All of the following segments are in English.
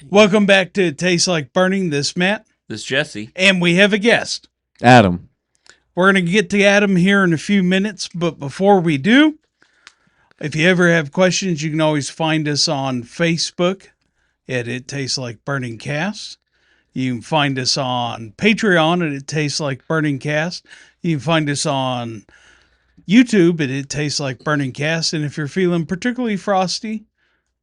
Welcome back to Taste Like Burning. This Matt. This Jesse. And we have a guest. Adam. We're going to get to Adam here in a few minutes, but before we do, if you ever have questions, you can always find us on Facebook at It Tastes Like Burning Cast. You can find us on Patreon at It Tastes Like Burning Cast. You can find us on YouTube at It Tastes Like Burning Cast. And if you're feeling particularly frosty,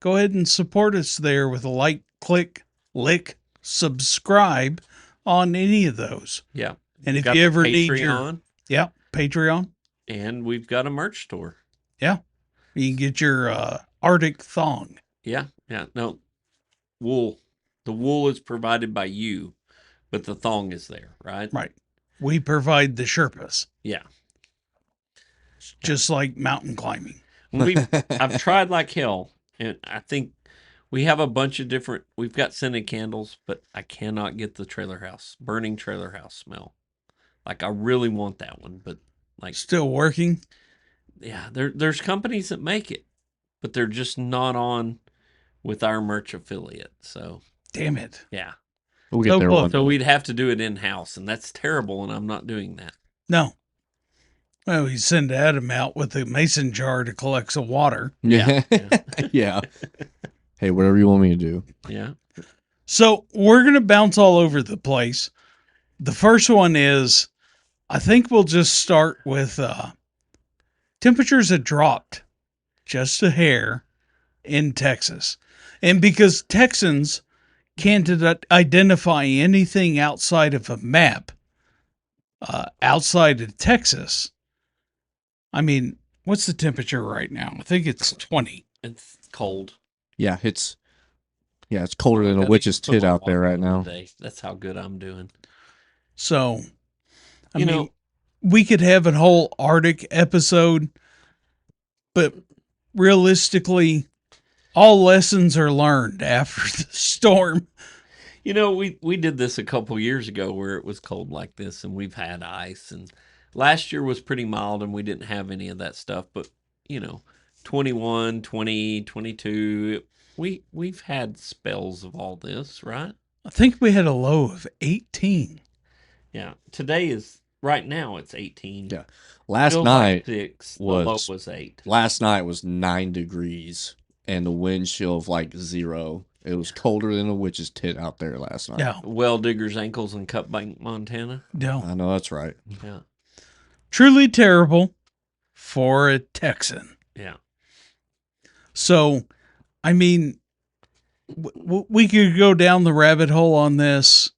go ahead and support us there with a like, click, lick, subscribe on any of those. Yeah. And if you ever need your Patreon. And we've got a merch store. Yeah. You can get your Arctic thong. Yeah. Yeah. No, wool. The wool is provided by you, but the thong is there, right? Right. We provide the Sherpas. Yeah. Just like mountain climbing. I've tried like hell, and I think we have a bunch of different, we've got scented candles, but I cannot get the burning trailer house smell. Like, I really want that one, but like. Still working? Yeah, there's companies that make it, but they're just not on with our merch affiliate, so. Damn it. Yeah. We'll get there one. So we'd have to do it in-house, and that's terrible, and I'm not doing that. No. Well, we send Adam out with a mason jar to collect some water. Yeah. Yeah. Hey, whatever you want me to do. Yeah. So we're going to bounce all over the place. The first one is, I think we'll just start with temperatures have dropped just a hair in Texas. And because Texans can't identify anything outside of a map, outside of Texas, I mean, what's the temperature right now? I think it's 20. It's cold. Yeah, it's colder than a witch's tit out there right now. That's how good I'm doing. So, I mean, we could have a whole Arctic episode, but realistically, all lessons are learned after the storm. You know, we did this a couple years ago where it was cold like this, and we've had ice, and last year was pretty mild, and we didn't have any of that stuff, but, 21, 20, 22, we've had spells of all this, right? I think we had a low of 18. Yeah. Today right now it's 18. Yeah. Last night the low was 8. Last night was 9 degrees and the wind chill of like 0. It was colder than a witch's tit out there last night. Yeah. Well digger's ankles in Cut Bank, Montana. No. I know that's right. Yeah. Truly terrible for a Texan. Yeah. So, I mean, we could go down the rabbit hole on this.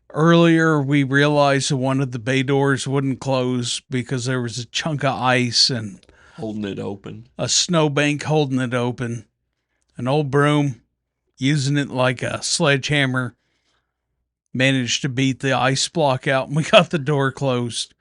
Earlier, we realized that one of the bay doors wouldn't close because there was a chunk of ice and holding it open. A snowbank holding it open. An old broom using it like a sledgehammer managed to beat the ice block out, and we got the door closed.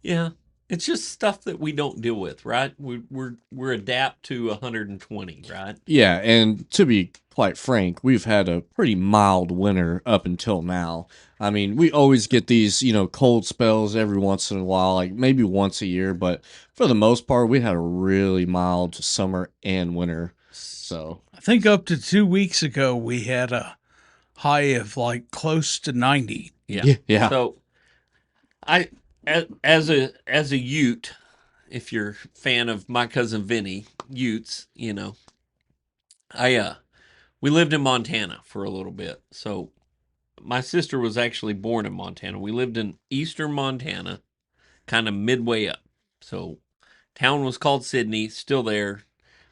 Yeah. It's just stuff that we don't deal with, right? We're adapt to 120, right? Yeah, and to be quite frank, we've had a pretty mild winter up until now. I mean, we always get these, cold spells every once in a while, like maybe once a year, but for the most part, we had a really mild summer and winter. So I think up to 2 weeks ago, we had a high of like close to 90. Yeah. So as a Ute, if you're a fan of My Cousin Vinny, Utes, we lived in Montana for a little bit. So my sister was actually born in Montana. We lived in eastern Montana, kind of midway up. So town was called Sydney, still there.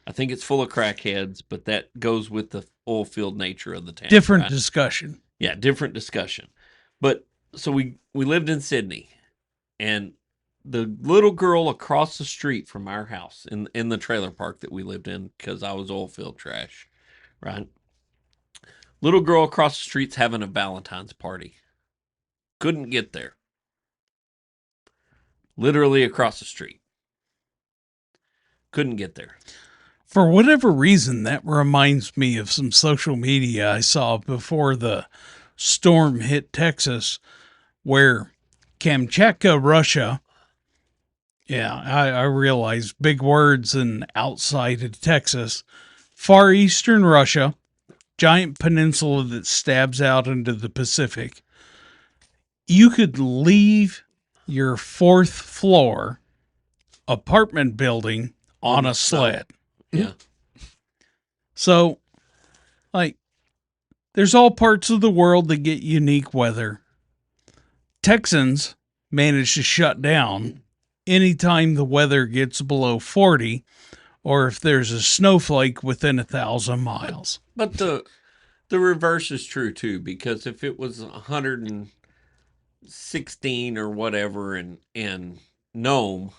I think it's full of crackheads, but that goes with the oil field nature of the town. Different discussion. Yeah, different discussion. But so we lived in Sydney. And the little girl across the street from our house in the trailer park that we lived in, because I was oil field trash, right? Little girl across the street's having a Valentine's party. Couldn't get there. Literally across the street. Couldn't get there. For whatever reason, that reminds me of some social media I saw before the storm hit Texas, where Kamchatka, Russia. Yeah, I realize big words and outside of Texas. Far eastern Russia giant peninsula that stabs out into the Pacific. You could leave your 4th floor apartment building on the a snow. sled. Yeah. So, like, there's all parts of the world that get unique weather. Texans manage to shut down anytime the weather gets below 40 or if there's a snowflake within 1,000 miles. But the reverse is true too, because if it was 116 or whatever in Nome,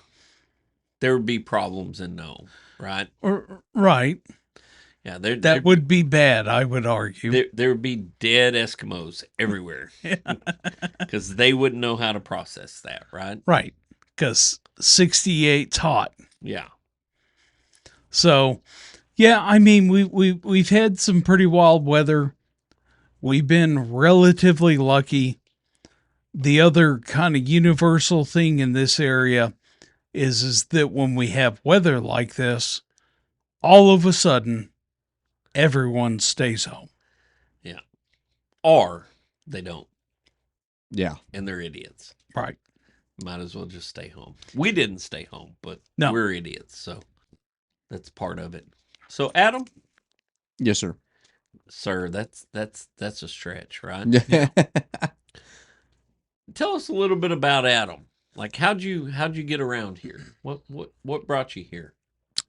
there would be problems in Nome, right? Right. Yeah, That would be bad, I would argue. there would be dead Eskimos everywhere because they wouldn't know how to process that, right? Right. Because 68's hot. Yeah. So, yeah, I mean, we've had some pretty wild weather. We've been relatively lucky. The other kind of universal thing in this area is that when we have weather like this, all of a sudden, everyone stays home. Yeah. Or they don't, Yeah. and they're idiots. Right. Might as well just stay home. We didn't stay home, but No. we're idiots, so that's part of it. So Adam, Yes, sir. sir, that's a stretch, right? Yeah. Tell us a little bit about Adam. Like how'd you get around here? What brought you here?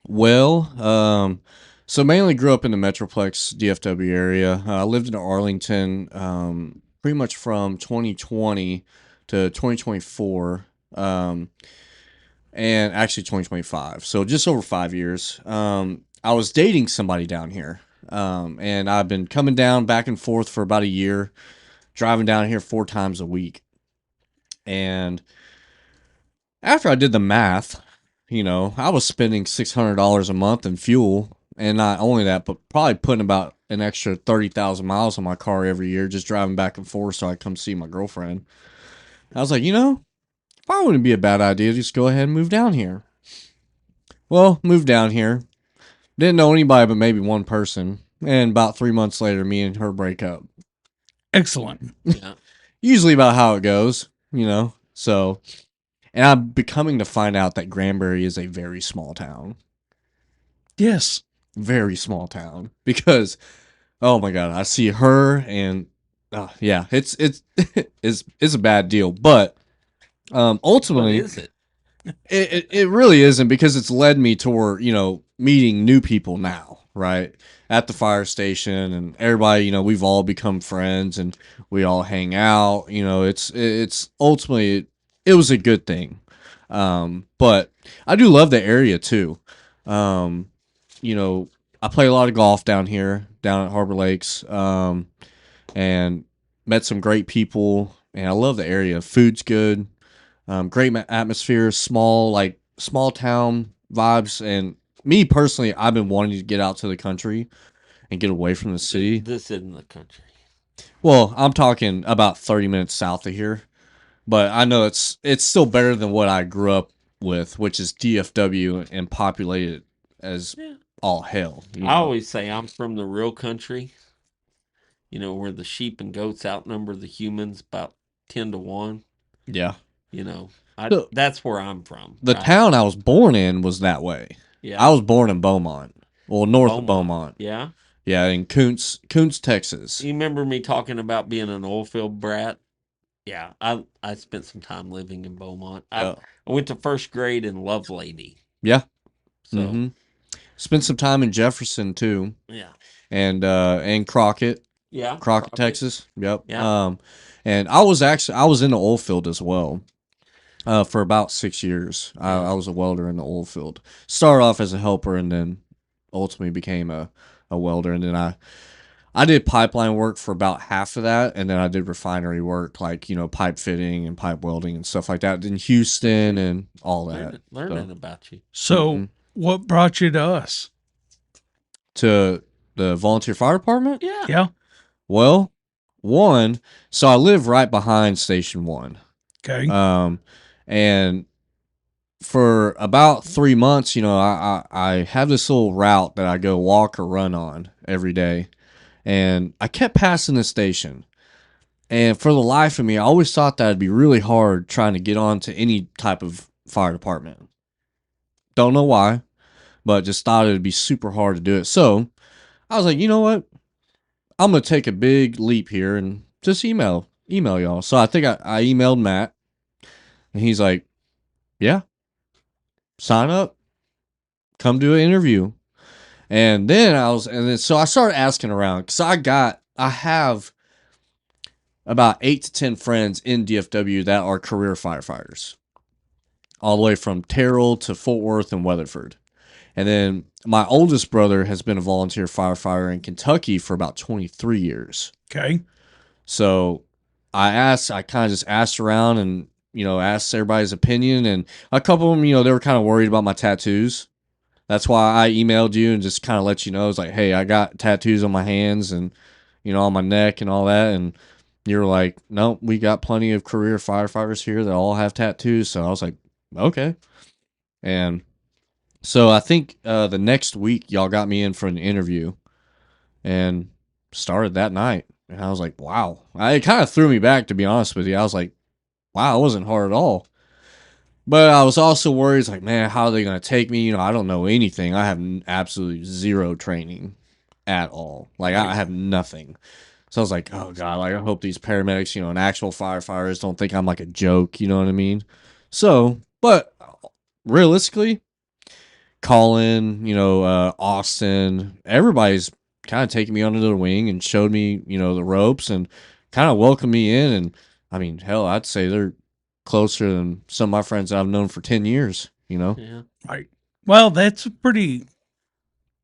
Well, so mainly grew up in the Metroplex DFW area. I lived in Arlington pretty much from 2020 to 2024, and actually 2025. So just over 5 years. I was dating somebody down here, and I've been coming down back and forth for about a year, driving down here 4 times a week. And after I did the math, I was spending $600 a month in fuel, and not only that, but probably putting about an extra 30,000 miles on my car every year, just driving back and forth so I come see my girlfriend. I was like, probably wouldn't be a bad idea to just go ahead and move down here. Well, moved down here. Didn't know anybody but maybe one person, and about 3 months later, me and her break up. Excellent. Yeah. Usually about how it goes, So, and I'm becoming to find out that Granbury is a very small town. Yes. Very small town. Because, oh my God, I see her and, yeah, it's a bad deal. But ultimately, What is it? it really isn't, because it's led me toward, meeting new people now, right? At the fire station, and everybody, we've all become friends and we all hang out. It's ultimately, it was a good thing. But I do love the area too. I play a lot of golf down here, down at Harbor Lakes, and met some great people, and I love the area. Food's good. Great atmosphere, small town vibes. And me personally, I've been wanting to get out to the country and get away from the city. This isn't the country. Well, I'm talking about 30 minutes south of here, but I know it's still better than what I grew up with, which is DFW and populated as all hell. I always say I'm from the real country, where the sheep and goats outnumber the humans about 10 to 1. Yeah. That's where I'm from. The right? town I was born in was that way. Yeah. I was born in Beaumont. Well, north of Beaumont. Yeah. Yeah, in Koontz, Texas. You remember me talking about being an oil field brat? Yeah, I spent some time living in Beaumont. I went to first grade in Lovelady. Yeah. So spent some time in Jefferson too. Yeah. And Crockett. Yeah. Crockett, Texas. Yep. Yeah. And I was in the oil field as well. For about 6 years. I was a welder in the oil field. Started off as a helper and then ultimately became a welder. And then I did pipeline work for about half of that, and then I did refinery work, like, pipe fitting and pipe welding and stuff like that in Houston and all that. Learning about you. So, what brought you to us? To the volunteer fire department? Yeah. Yeah. Well, so I live right behind Station 1. Okay. And for about 3 months, I have this little route that I go walk or run on every day. And I kept passing this station. And for the life of me, I always thought that it'd be really hard trying to get onto any type of fire department. Don't know why, but just thought it'd be super hard to do it. So I was like, you know what? I'm gonna take a big leap here and just email y'all. So I think I emailed Matt, and he's like, yeah, sign up, come do an interview. And then so I started asking around because I have about 8 to 10 friends in DFW that are career firefighters, all the way from Terrell to Fort Worth and Weatherford. And then my oldest brother has been a volunteer firefighter in Kentucky for about 23 years. Okay. So I kind of just asked around and, asked everybody's opinion. And a couple of them, they were kind of worried about my tattoos. That's why I emailed you and just kind of let you know. It's like, hey, I got tattoos on my hands and, on my neck and all that. And you're like, no, we got plenty of career firefighters here that all have tattoos. So I was like, okay. And so I think the next week y'all got me in for an interview and started that night. And I was like, wow. It kind of threw me back, to be honest with you. I was like, wow, it wasn't hard at all. But I was also worried, it's like, man, how are they going to take me? I don't know anything. I have absolutely zero training at all. Like, I have nothing. So I was like, oh, God, like, I hope these paramedics, and actual firefighters don't think I'm like a joke. You know what I mean? So, but realistically, Colin, Austin, everybody's kind of taking me under their wing and showed me, the ropes and kind of welcomed me in. And I mean, hell, I'd say they're closer than some of my friends that I've known for 10 years, Yeah. Right. Well, that's a pretty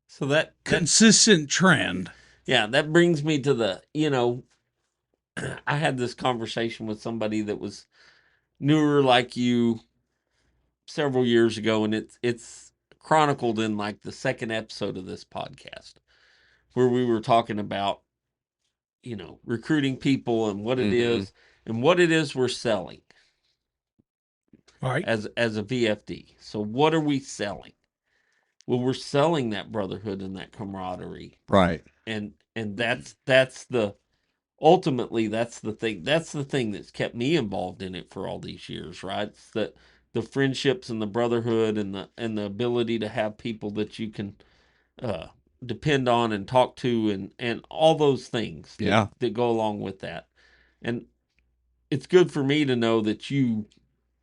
So that consistent trend. yeah, that brings me to the, I had this conversation with somebody that was newer like you several years ago, and it's chronicled in like the second episode of this podcast where we were talking about, recruiting people and what it is and what it is we're selling All right. as a VFD. So what are we selling? Well, we're selling that brotherhood and that camaraderie. Right. And that's the ultimately that's the thing that's kept me involved in it for all these years, right? It's that the friendships and the brotherhood and the ability to have people that you can depend on and talk to and all those things that go along with that. And it's good for me to know that you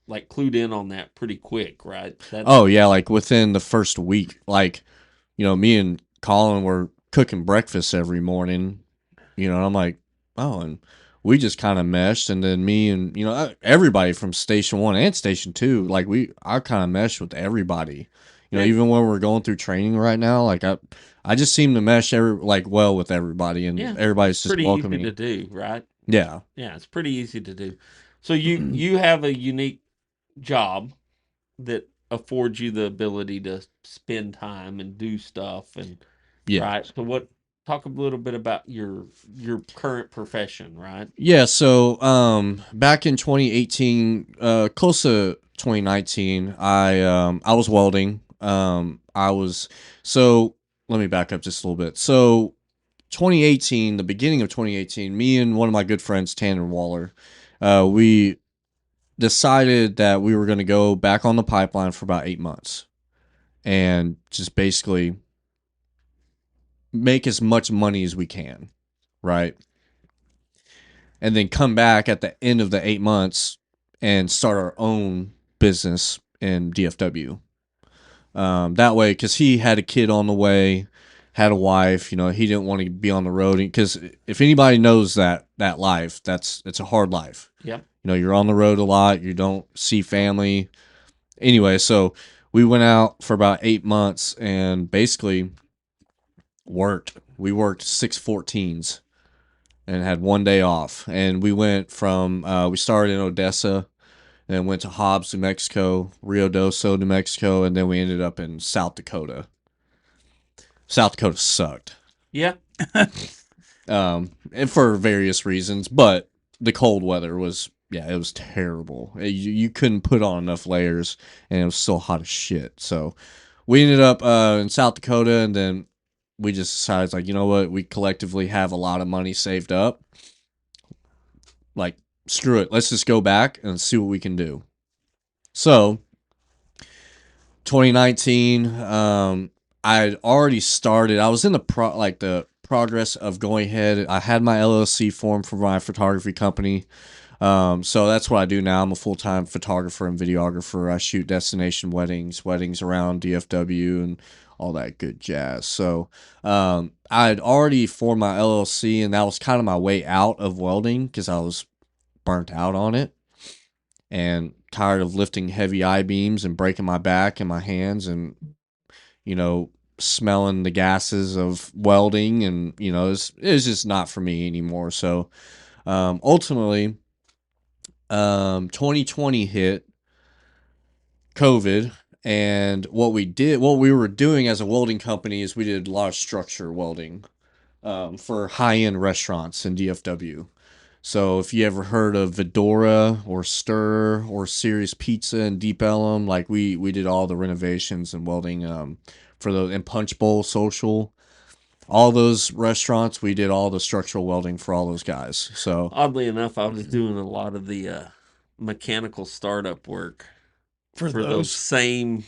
like clued in on that pretty quick, right? Oh yeah, like within the first week, like, me and Colin were cooking breakfast every morning, and I'm like, oh, and we just kind of meshed. And then me and, everybody from Station 1 and Station 2, like I kind of meshed with everybody. Even when we're going through training right now, like I just seem to mesh well with everybody, and everybody's just pretty welcoming. easy to do, right? Yeah. Yeah, it's pretty easy to do. So you have a unique job that affords you the ability to spend time and do stuff and right. So talk a little bit about your current profession, right? Yeah, so back in 2018, close to 2019, I was welding. So let me back up just a little bit. So 2018, the beginning of 2018, me and one of my good friends, Tanner Waller, we decided that we were going to go back on the pipeline for about 8 months and just basically make as much money as we can, right? And then come back at the end of the 8 months and start our own business in DFW. That way, because he had a kid on the way, had a wife, he didn't want to be on the road. Because if anybody knows that life, it's a hard life. Yeah. You're on the road a lot. You don't see family. Anyway, so we went out for about 8 months and basically worked. We worked 614s and had one day off. And we went we started in Odessa and went to Hobbs, New Mexico, Rio Doso, New Mexico, and then we ended up in South Dakota. South Dakota sucked. Yeah. And for various reasons, but the cold weather was, it was terrible. You couldn't put on enough layers, and it was still hot as shit. So we ended up in South Dakota, and then we just decided, like, you know what, we collectively have a lot of money saved up. Like, screw it, let's just go back and see what we can do. So 2019, I had already started. I was in the progress of going ahead. I had my LLC form for my photography company. So that's what I do now. I'm a full-time photographer and videographer. I shoot destination weddings around DFW and all that good jazz. So I had already formed my LLC, and that was kind of my way out of welding because I was burnt out on it and tired of lifting heavy I-beams and breaking my back and my hands and, smelling the gases of welding. And, it was just not for me anymore. So ultimately, 2020 hit, COVID, and what we were doing as a welding company is we did a lot of structure welding for high-end restaurants in DFW. So if you ever heard of Vidora or Stir or Serious Pizza in Deep Ellum, like we did all the renovations and welding for the and Punch Bowl Social. All those restaurants, we did all the structural welding for all those guys. So oddly enough, I was doing a lot of the mechanical startup work For those those. same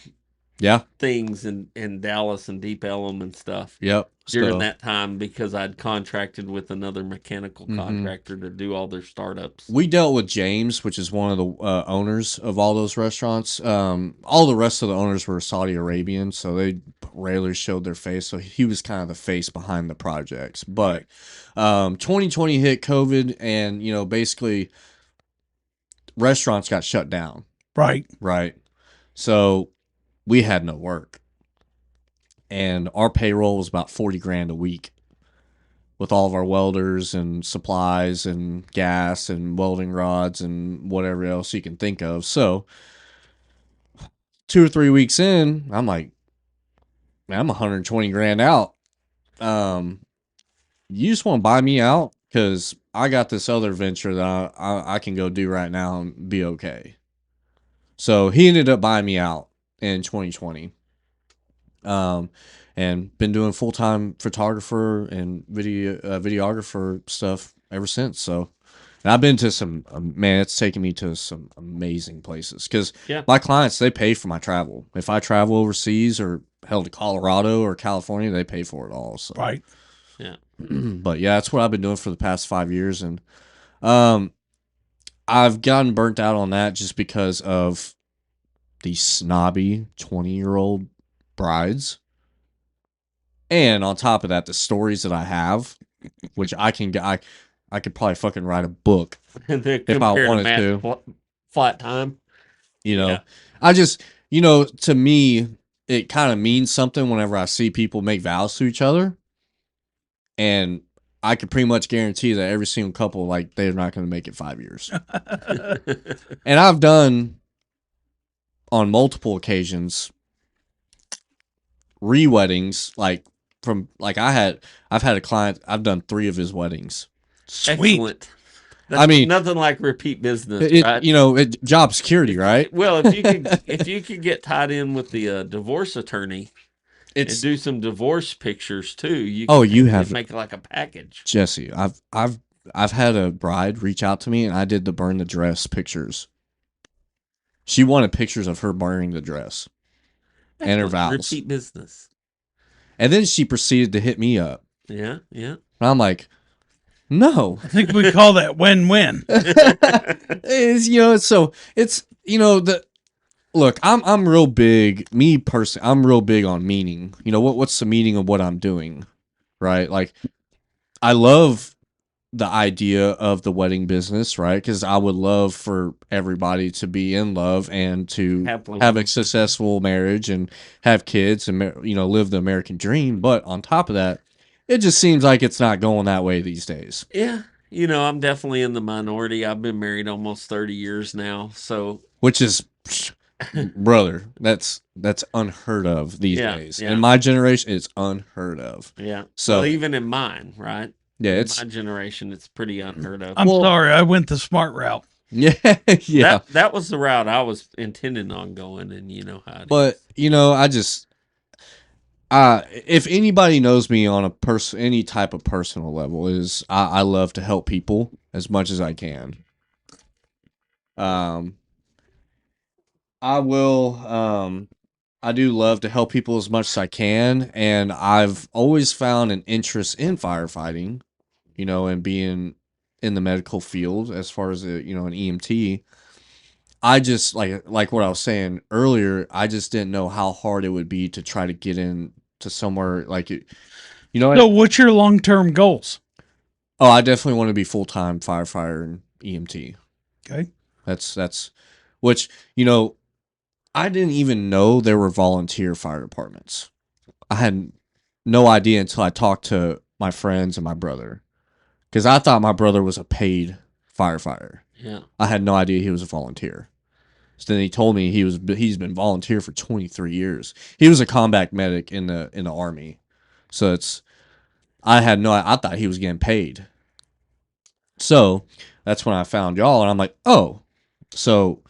yeah, things in Dallas and Deep Ellum and stuff yep. during So that time because I'd contracted with another mechanical contractor to do all their startups. we dealt with James, which is one of the owners of all those restaurants. All the rest of the owners were Saudi Arabian, so they rarely showed their face. So he was kind of the face behind the projects. But 2020 hit COVID, and basically restaurants got shut down. Right. Right. So we had no work, and our payroll was about 40 grand a week with all of our welders and supplies and gas and welding rods and whatever else you can think of. So 2 or 3 weeks in, I'm like, man, I'm 120 grand out. You just want to buy me out? Because I got this other venture that I can go do right now and be okay. So he ended up buying me out in 2020. And been doing full-time photographer and videographer stuff ever since. So, and I've been to some, man, it's taken me to some amazing places because my clients, they pay for my travel. If I travel overseas or hell to Colorado or California, they pay for it all. So. Right. Yeah. But yeah, that's what I've been doing for the past 5 years. And I've gotten burnt out on that just because of these snobby 20-year-old brides. And on top of that, the stories that I have, which I could probably fucking write a book if I wanted to. Flat time. I just, to me, it kind of means something whenever I see people make vows to each other. And I could pretty much guarantee that every single couple, like, they're not going to make it 5 years. And I've done, on multiple occasions, re-weddings, I've had a client, I've done 3 of his weddings. Sweet. Excellent. That's nothing like repeat business, right? Job security, right? Well, if you could get tied in with the divorce attorney and do some divorce pictures too, you can make like a package. Jesse, I've had a bride reach out to me, and I did the burn the dress pictures. She wanted pictures of her burning the dress. And her vows. Repeat business. And then she proceeded to hit me up. Yeah. And I'm like, no. I think we call that win-win. Look, I'm real big, me personally, I'm real big on meaning. What's the meaning of what I'm doing? Right? Like, I love the idea of the wedding business, right? Because I would love for everybody to be in love and to have a successful marriage and have kids and live the American dream. But on top of that, it just seems like it's not going that way these days. Yeah, I'm definitely in the minority. I've been married almost 30 years now, so which is, brother, that's unheard of these days. Yeah. In my generation, it's unheard of. Yeah. So even in mine, right? Yeah, it's my generation. It's pretty unheard of. I'm sorry, I went the smart route. Yeah. That was the route I was intending on going, and you know how it is. But If anybody knows me on any type of personal level, is I love to help people as much as I can. I will. I do love to help people as much as I can, and I've always found an interest in firefighting, and being in the medical field as far as an EMT. I just like what I was saying earlier. I just didn't know how hard it would be to try to get into somewhere like it. So, what's your long-term goals? Oh, I definitely want to be full-time firefighter and EMT. Okay. That's which, I didn't even know there were volunteer fire departments. I had no idea until I talked to my friends and my brother. Because I thought my brother was a paid firefighter. Yeah. I had no idea he was a volunteer. So then he told me he's been volunteer for 23 years. He was a combat medic in the Army. So I thought he was getting paid. So that's when I found y'all, and I'm like, oh. So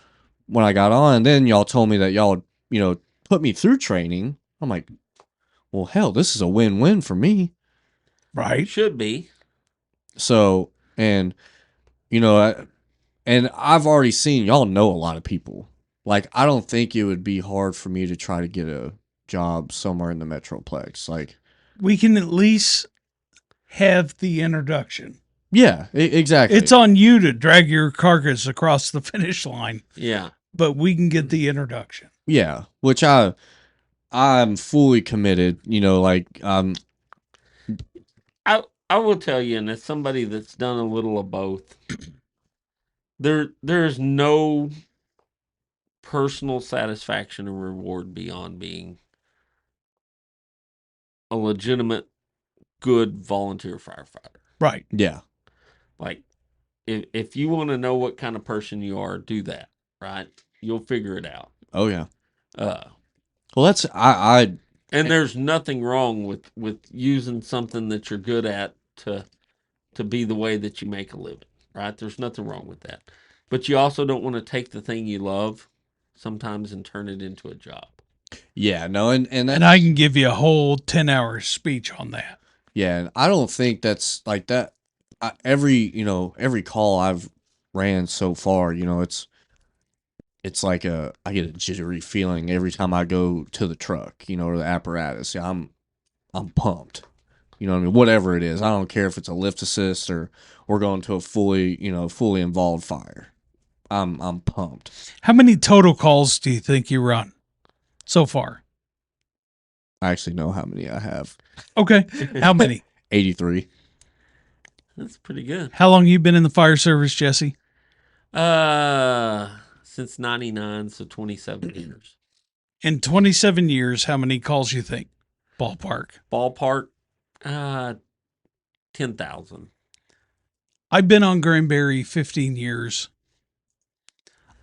when I got on, then y'all told me that y'all, put me through training. I'm like, well, hell, this is a win-win for me. Right. Should be. So, and, and I've already seen y'all know a lot of people. Like, I don't think it would be hard for me to try to get a job somewhere in the Metroplex. Like, We can at least have the introduction. yeah, exactly. It's on you to drag your carcass across the finish line, Yeah. but we can get the introduction. Yeah, which I'm fully committed, I will tell you, and as somebody that's done a little of both, there's no personal satisfaction and reward beyond being a legitimate, good volunteer firefighter. Right. yeah. Like, if you want to know what kind of person you are, do that. Right? You'll figure it out. Oh yeah. Uh, Well, that's I and there's nothing wrong with using something that you're good at to be the way that you make a living. Right? There's nothing wrong with that. But you also don't want to take the thing you love sometimes and turn it into a job. yeah, no, and And I can give you a whole 10-hour speech on that. yeah, and I don't think that's like that. Every call I've ran so far, it's like I get a jittery feeling every time I go to the truck, or the apparatus. Yeah, I'm pumped. You know what I mean? Whatever it is, I don't care if it's a lift assist or we're going to a fully involved fire. I'm pumped. How many total calls do you think you run so far? I actually know how many I have. Okay. How many? 83. That's pretty good. How long you been in the fire service, Jesse? Since 99, so 27 years. In 27 years, how many calls you think? Ballpark. Ballpark, 10,000. I've been on Granbury 15 years.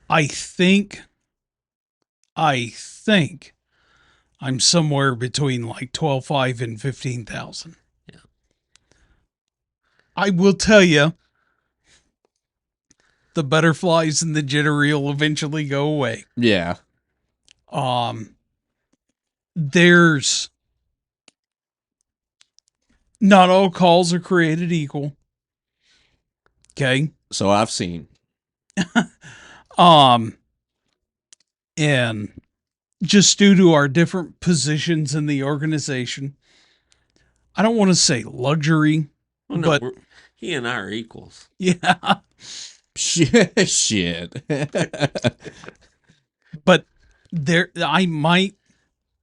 I think I'm somewhere between like 12.5 and 15,000. Yeah. I will tell you, the butterflies and the jittery will eventually go away. Yeah. There's not all calls are created equal. Okay. So I've seen. And just due to our different positions in the organization, I don't want to say luxury, Well, no, but he and I are equals. yeah. Shit. But I might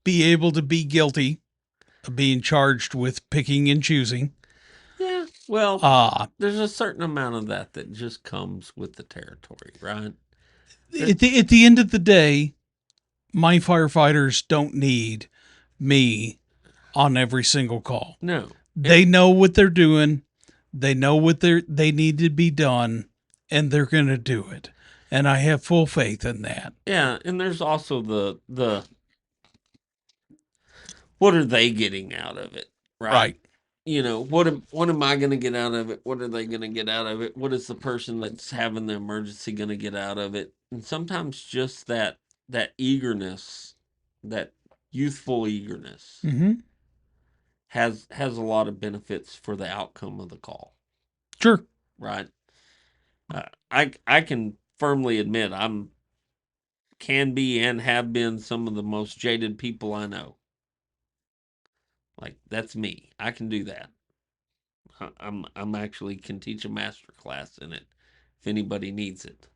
be able to be guilty of being charged with picking and choosing. Yeah. Well, there's a certain amount of that just comes with the territory, right? At the end of the day, my firefighters don't need me on every single call. No. They know what they're doing. They know what they need to be done, and they're going to do it. And I have full faith in that. Yeah, and there's also the what are they getting out of it, right? What am I going to get out of it? What are they going to get out of it? What is the person that's having the emergency going to get out of it? And sometimes just that eagerness that youthful eagerness Mm-hmm. has a lot of benefits for the outcome of the call, Sure. right? I can firmly admit I'm can be and have been some of the most jaded people I know. Like that's me. I can do that. I'm actually can teach a master class in it if anybody needs it.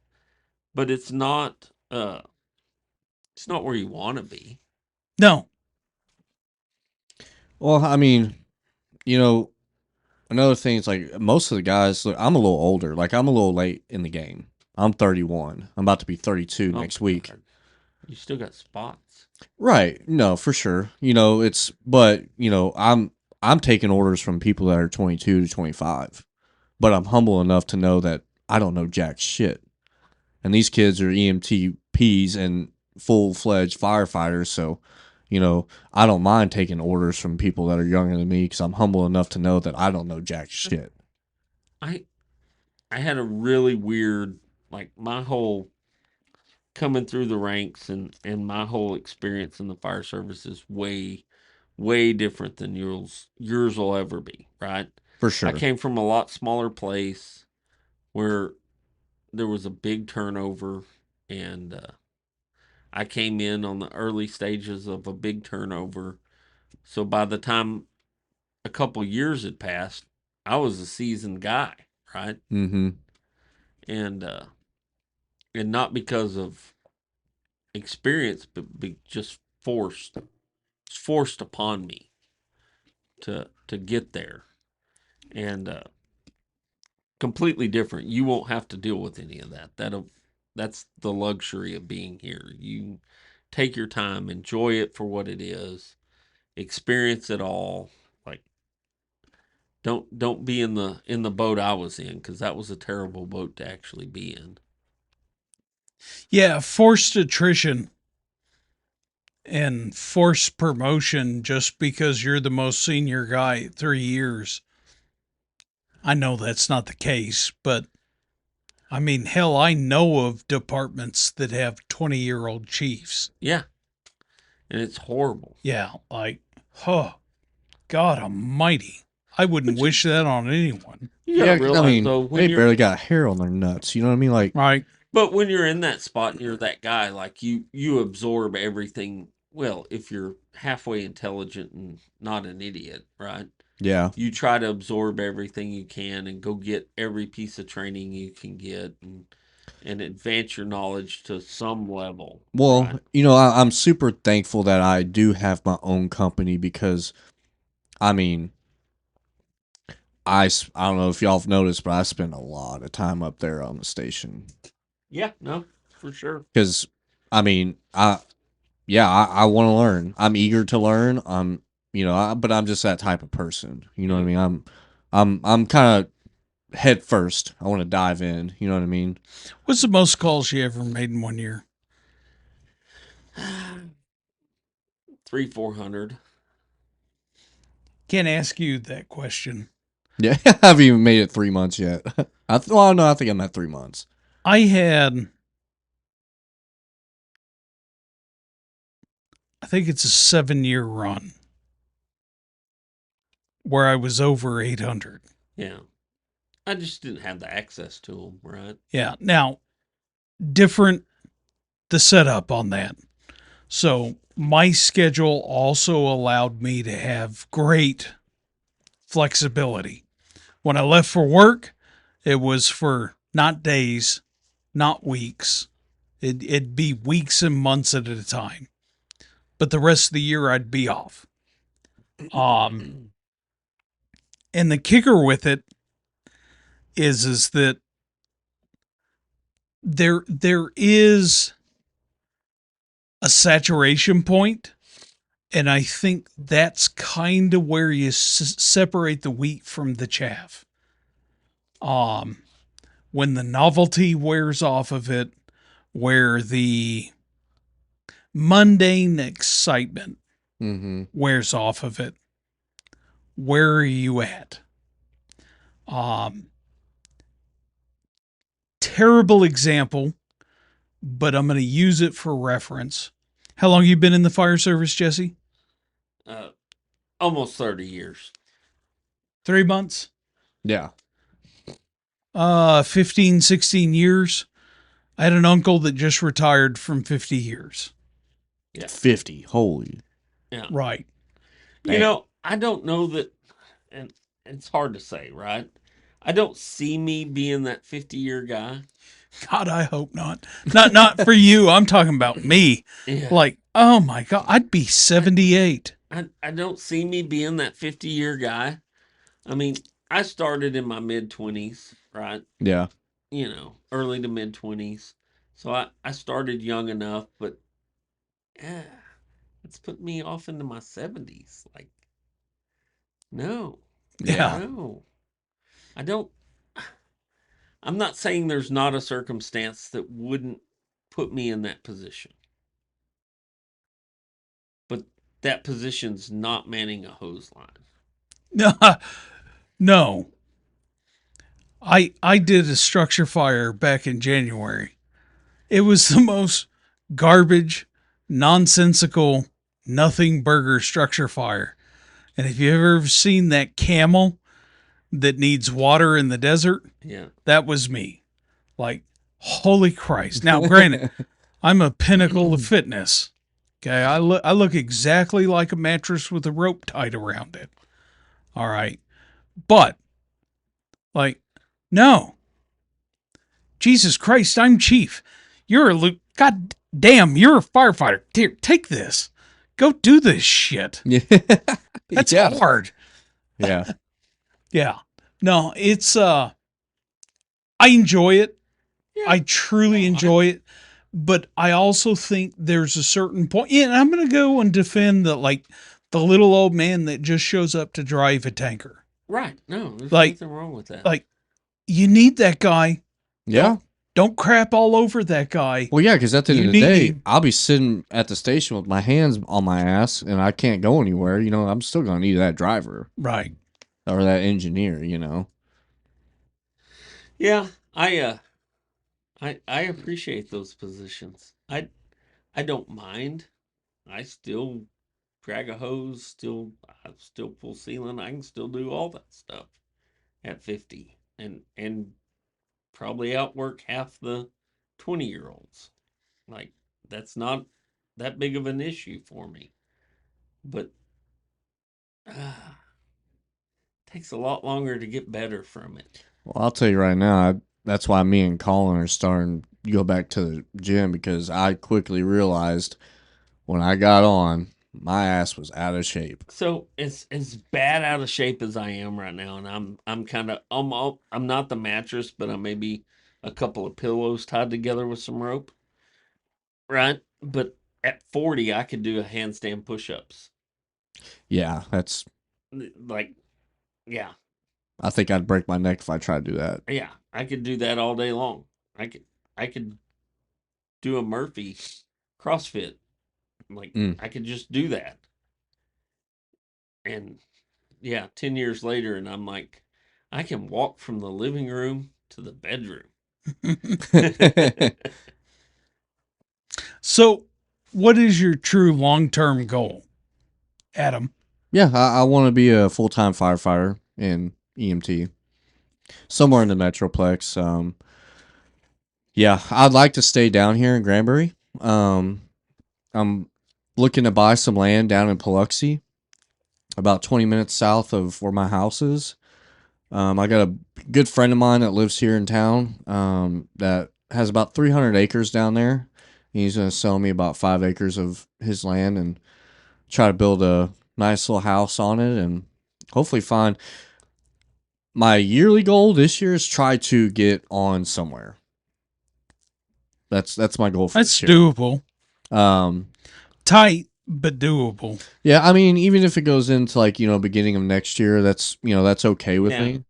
But it's not where you want to be. No. Well, I mean, you know, another thing is like most of the guys. Look, I'm a little older. Like I'm a little late in the game. I'm 31. I'm about to be 32 Oh next my week. God. You still got spots. Right. No, for sure. But I'm taking orders from people that are 22 to 25. But I'm humble enough to know that I don't know jack shit. And these kids are EMTPs and full-fledged firefighters, so I don't mind taking orders from people that are younger than me because I'm humble enough to know that I don't know jack shit. I I had a really weird, like my whole coming through the ranks and my whole experience in the fire service is way different than yours will ever be, right? For I sure. came from a lot smaller place where there was a big turnover, and I came in on the early stages of a big turnover. So by the time a couple years had passed, I was a seasoned guy, right? Mm-hmm. And not because of experience, but just forced. It's forced upon me to get there, and completely different. You won't have to deal with any of that. That's the luxury of being here. You take your time, enjoy it for what it is, experience it all. Like don't be in the boat I was in, because that was a terrible boat to actually be in. Yeah, forced attrition and forced promotion just because you're the most senior guy at 3 years. I know that's not the case, but I mean, hell, I know of departments that have 20-year-old chiefs. Yeah, and it's horrible. Yeah, like, oh, God almighty. I wouldn't But you, wish that on anyone. you got to Yeah, 'cause, I realize mean, though they when you're barely got hair on their nuts. You know what I mean? Like, Right. but when you're in that spot and you're that guy, like you absorb everything. Well, if you're halfway intelligent and not an idiot, right? yeah. You try to absorb everything you can and go get every piece of training you can get, and advance your knowledge to some level, right? Well, I'm super thankful that I do have my own company because, I mean, I don't know if y'all have noticed, but I spend a lot of time up there on the station. Yeah, no, for sure. Because, I mean, I want to learn. I'm eager to learn. But I'm just that type of person. You know what I mean? I'm kind of head first. I want to dive in. You know what I mean? What's the most calls you ever made in 1 year? 300-400. Can't ask you that question. Yeah, I haven't even made it 3 months yet. No, I think I'm at 3 months. I had, I think it's a 7-year run where I was over 800. Yeah, I just didn't have the access to them, right? Yeah. Now, different the setup on that. So my schedule also allowed me to have great flexibility. When I left for work, it was for not days, not weeks. It'd be weeks and months at a time. But the rest of the year I'd be off. And the kicker with it is that there is a saturation point, and I think that's kind of where you separate the wheat from the chaff. When the novelty wears off of it, where the mundane excitement Mm-hmm. wears off of it, where are you at? Terrible example, but I'm going to use it for reference. How long you been in the fire service, Jesse? Almost 30 years. 3 months? Yeah. 15, 16 years. I had an uncle that just retired from 50 years. Yeah. 50. Holy. Yeah. Right. You know, I don't know that, and it's hard to say, right? I don't see me being that 50-year guy. God, I hope not. Not for you. I'm talking about me. Yeah. Like, oh my God, I'd be 78. I don't see me being that 50-year guy. I mean, I started in my mid-20s, right? Yeah. You know, early to mid-20s. So I started young enough, but it's put me off into my 70s. Like, no, Yeah. no. I don't. I'm not saying there's not a circumstance that wouldn't put me in that position. But that position's not manning a hose line. No, no. I did a structure fire back in January. It was the most garbage, nonsensical, nothing burger structure fire. And if you've ever seen that camel that needs water in the desert, Yeah. that was me. Like, holy Christ. Now, granted, I'm a pinnacle of fitness. Okay, I look exactly like a mattress with a rope tied around it. All right. But like, no. Jesus Christ, I'm chief. You're a God damn, you're a firefighter. Here, take this. Go do this shit. Yeah. That's yeah. hard. Yeah. Yeah. No, it's I enjoy it. Yeah. I truly enjoy it. But I also think there's a certain point. Yeah, and I'm gonna go and defend the little old man that just shows up to drive a tanker. Right. No, there's Like- nothing wrong with that. Like, you need that guy. Yeah. Don't crap all over that guy. Well, yeah, because at the end You of the need day, him. I'll be sitting at the station with my hands on my ass and I can't go anywhere. You know, I'm still going to need that driver Right. or that engineer, you know. Yeah, I appreciate those positions. I don't mind. I still drag a hose, I still pull sealing. I can still do all that stuff at 50 and probably outwork half the 20-year-olds. Like, that's not that big of an issue for me. But takes a lot longer to get better from it. Well, I'll tell you right now, that's why me and Colin are starting to go back to the gym because I quickly realized when I got on, my ass was out of shape. So as bad out of shape as I am right now, and I'm kind of I'm not the mattress, but I'm maybe a couple of pillows tied together with some rope, right? But at 40, I could do a handstand push-ups. Yeah, that's. Like, yeah, I think I'd break my neck if I tried to do that. yeah, I could do that all day long. I could do a Murphy CrossFit. Like, I could just do that. And yeah, 10 years later, and I'm like, I can walk from the living room to the bedroom. So, what is your true long-term goal, Adam? Yeah, I want to be a full-time firefighter in EMT, somewhere in the Metroplex. Yeah, I'd like to stay down here in Granbury. I'm looking to buy some land down in Paluxy, about 20 minutes south of where my house is. I got a good friend of mine that lives here in town that has about 300 acres down there. He's going to sell me about 5 acres of his land and try to build a nice little house on it and hopefully find. My yearly goal this year is try to get on somewhere. That's my goal for That's this year. doable. Tight, but doable. Yeah, I mean, even if it goes into like, beginning of next year, that's okay with me.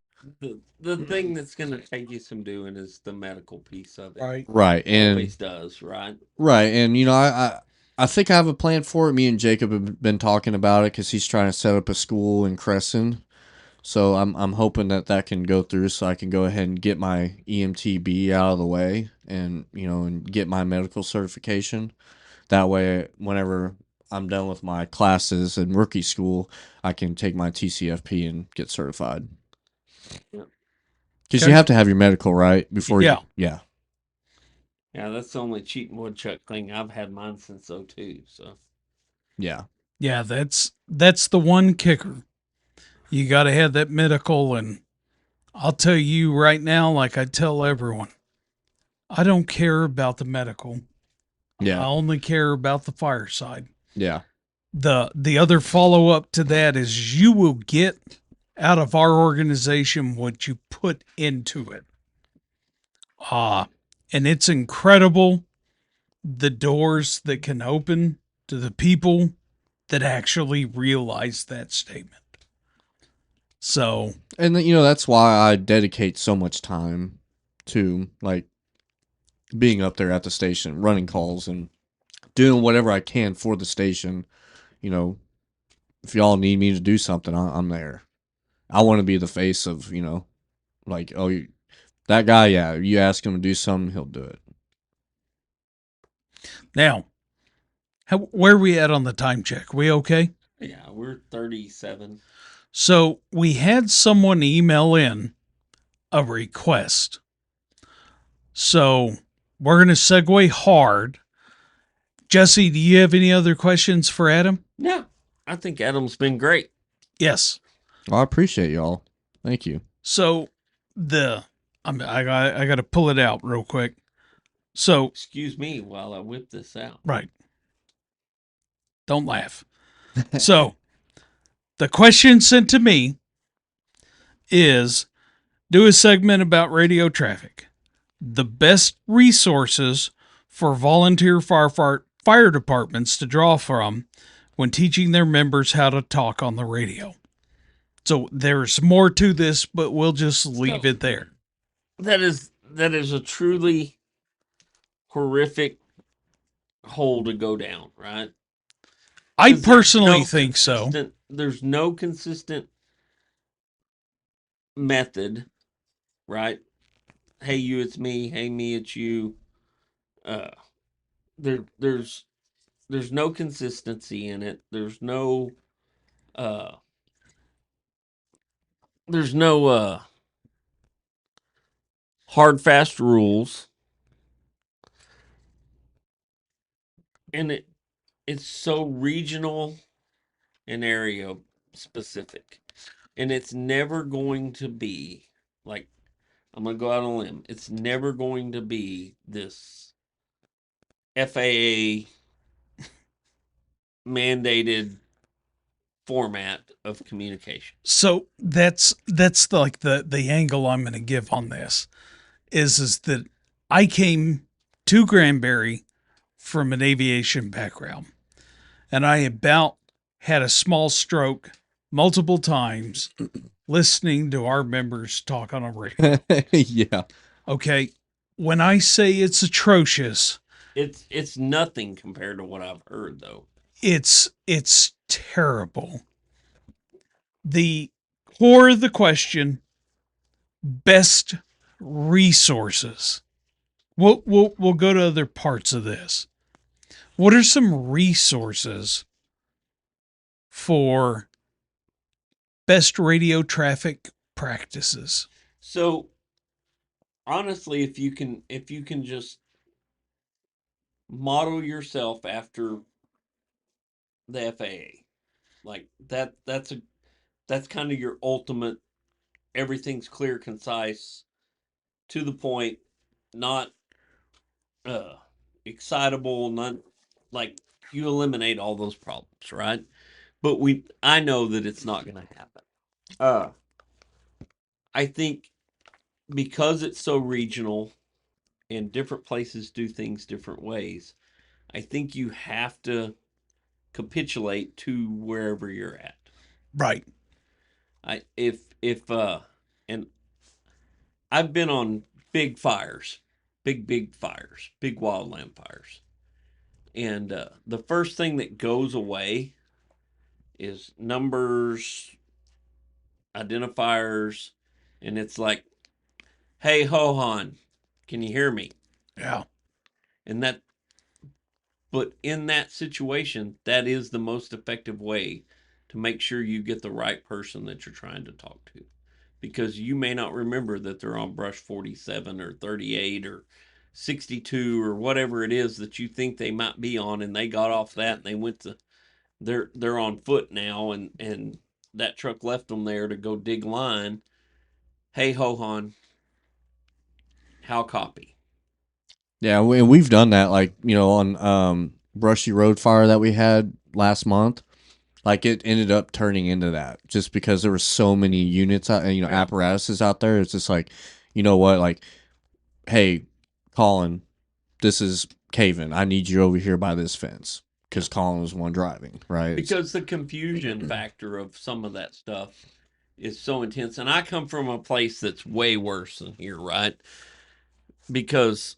The thing that's going to take you some doing is the medical piece of it. Right. Right. And Always does, right? right. And I think I have a plan for it. Me and Jacob have been talking about it because he's trying to set up a school in Crescent. So I'm hoping that can go through so I can go ahead and get my EMTB out of the way and, and get my medical certification. That way, whenever I'm done with my classes in rookie school, I can take my TCFP and get certified. Yep. Because Okay. you have to have your medical, right? Before Yeah. Yeah. Yeah, that's the only cheating woodchuck thing. I've had mine since '02. So Yeah. Yeah, that's the one kicker. You got to have that medical, and I'll tell you right now, like I tell everyone, I don't care about the medical. I Yeah. only care about the fireside. Yeah. The other follow up to that is you will get out of our organization what you put into it. And it's incredible the doors that can open to the people that actually realize that statement. So, And you know, that's why I dedicate so much time to like being up there at the station, running calls and doing whatever I can for the station. You know, if y'all need me to do something, I'm there. I want to be the face of, like, oh, that guy, yeah, you ask him to do something, he'll do it. now, where are we at on the time check? We okay? yeah, we're 37. So, we had someone email in a request. So, we're going to segue hard. Jesse, do you have any other questions for Adam? Yeah, I think Adam's been great. Yes. Well, I appreciate y'all. Thank you. So, I got to pull it out real quick. So, Excuse me while I whip this out. right. Don't laugh. So, the question sent to me is do a segment about radio traffic. The best resources for volunteer fire departments to draw from when teaching their members how to talk on the radio. So there's more to this, but we'll just leave it there. That is a truly horrific hole to go down, right? I 'Cause there's personally no think so. There's no consistent method, right? Hey, you, it's me. Hey, me, it's you. Uh, there's no consistency in it. Uh, there's no hard fast rules, and it's so regional and area specific, and it's never going to be like, I'm gonna go out on a limb. It's never going to be this FAA mandated format of communication. So that's the angle I'm going to give on this is that I came to Granbury from an aviation background, and I about had a small stroke multiple times listening to our members talk on a radio. Yeah. Okay, when I say it's atrocious, It's nothing compared to what I've heard though. it's terrible. The core of the question: best resources. We'll go to other parts of this. What are some resources for best radio traffic practices? So honestly, if you can just model yourself after the FAA, like that's kind of your ultimate. Everything's clear, concise, to the point, not uh excitable, not like, you eliminate all those problems, right? But I know that it's not going to happen. Uh I think because it's so regional and different places do things different ways, I think you have to capitulate to wherever you're at. Right. I if and I've been on big fires, big fires, big wildland fires. And the first thing that goes away is numbers, identifiers, and it's like, "Hey, Hohan, can you hear me?" Yeah. And that But in that situation, that is the most effective way to make sure you get the right person that you're trying to talk to. Because you may not remember that they're on brush 47 or 38 or 62 or whatever it is that you think they might be on, and they got off that and they went to they're on foot now, and that truck left them there to go dig line. Hey, Hohan, how copy? Yeah, we've done that, like, on Brushy Road Fire that we had last month. Like, it ended up turning into that just because there were so many units out, and apparatuses out there. It's just like, you know what, like, hey, Colin, this is Caven. I need you over here by this fence because Colin was one driving, right? Because the confusion factor of some of that stuff is so intense. And I come from a place that's way worse than here, right? Because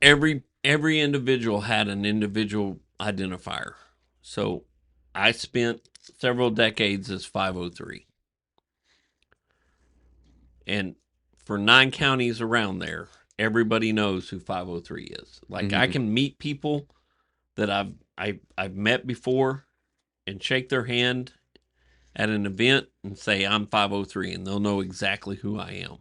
every individual had an individual identifier. So I spent several decades as 503. And for 9 counties around there, everybody knows who 503 is. Like, I can meet people that I've met before and shake their hand at an event and say I'm 503, and they'll know exactly who I am.